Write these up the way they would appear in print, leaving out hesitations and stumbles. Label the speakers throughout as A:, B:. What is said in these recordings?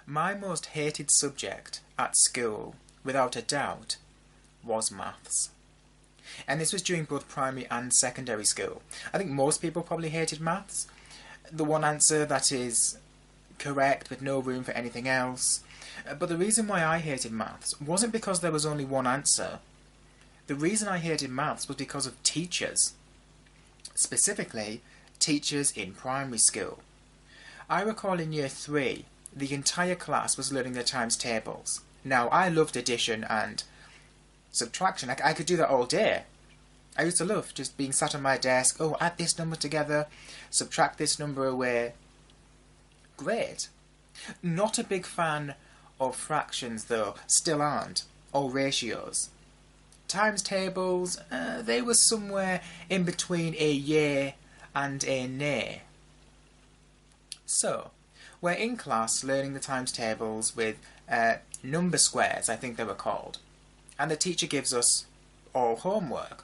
A: My most hated subject at school, without a doubt, was maths. And this was during both primary and secondary school. I think most people probably hated maths. The one answer that is correct with no room for anything else. But the reason why I hated maths wasn't because there was only one answer. The reason I hated maths was because of teachers. Specifically, teachers in primary school. I recall in year 3, the entire class was learning their times tables. Now, I loved addition and subtraction. I could do that all day. I used to love just being sat on my desk, oh, add this number together, subtract this number away. Great. Not a big fan of fractions though, still aren't, or ratios. Times tables, they were somewhere in between a yay and a nay. So, we're in class learning the times tables with number squares, I think they were called. And the teacher gives us all homework,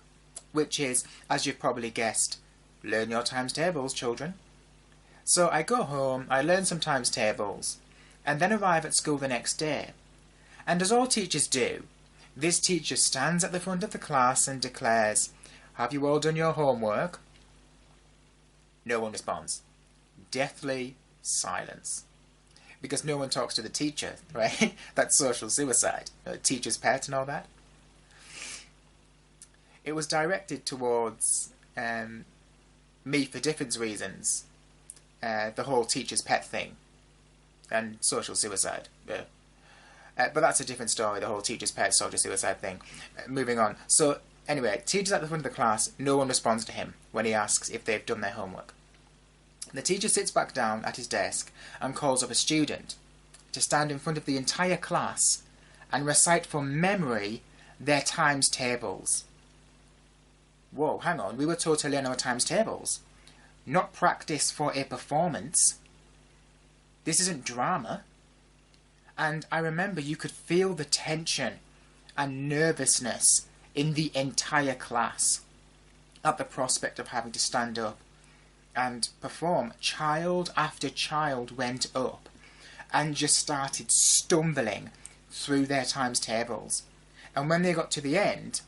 A: which is, as you've probably guessed, learn your times tables, children. So I go home, I learn some times tables, and then arrive at school the next day. And as all teachers do, this teacher stands at the front of the class and declares, "Have you all done your homework?" No one responds. Deathly silence. Because no one talks to the teacher, right? That's social suicide. Teacher's pet and all that. It was directed towards me for different reasons. The whole teacher's pet thing. And social suicide. But that's a different story, the whole teacher's pet, social suicide thing. Moving on. So, anyway, teacher's at the front of the class. No one responds to him when he asks if they've done their homework. The teacher sits back down at his desk and calls up a student to stand in front of the entire class and recite from memory their times tables. Whoa, hang on, we were taught to learn our times tables, not practice for a performance. This isn't drama. And I remember you could feel the tension and nervousness in the entire class at the prospect of having to stand up and perform. Child after child went up and just started stumbling through their times tables. And when they got to the end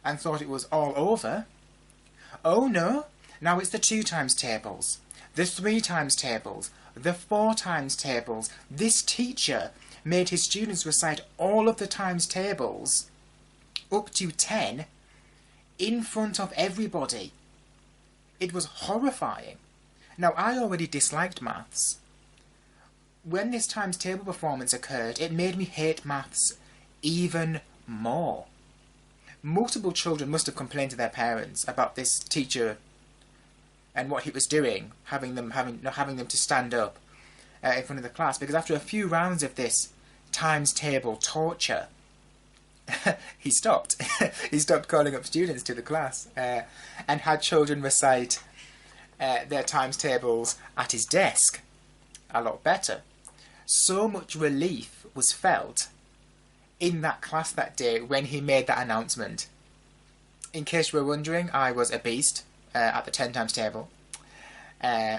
A: and thought it was all over, oh no, now it's the 2 times tables, the 3 times tables, the 4 times tables. This teacher made his students recite all of the times tables up to 10 in front of everybody. It was horrifying. Now, I already disliked maths. When this times table performance occurred, it made me hate maths even more. Multiple children must have complained to their parents about this teacher and what he was doing, having them to stand up in front of the class, because after a few rounds of this times table torture, he stopped. He stopped calling up students to the class and had children recite their times tables at his desk a lot better. So much relief was felt in that class that day when he made that announcement. In case you were wondering, I was a beast at the 10 times table,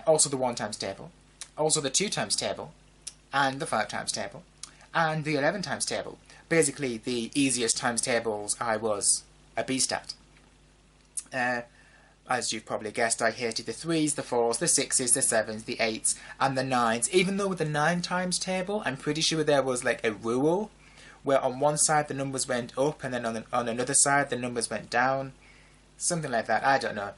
A: also the 1 times table, also the 2 times table, and the 5 times table, and the 11 times table. Basically, the easiest times tables I was a beast at. As you've probably guessed, I hated the 3s, the 4s, the 6s, the 7s, the 8s, and the 9s. Even though with the 9 times table, I'm pretty sure there was like a rule where on one side the numbers went up and then on another side the numbers went down. Something like that, I don't know.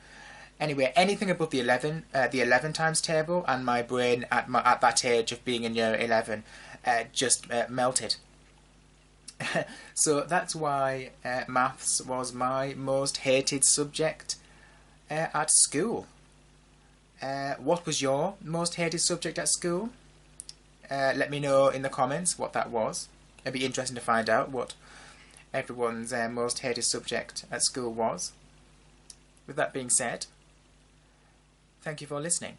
A: Anyway, anything above the 11 times table, and my brain at that age of being in year 11 just melted. So that's why maths was my most hated subject at school. What was your most hated subject at school? Let me know in the comments what that was. It'd be interesting to find out what everyone's most hated subject at school was. With that being said, thank you for listening.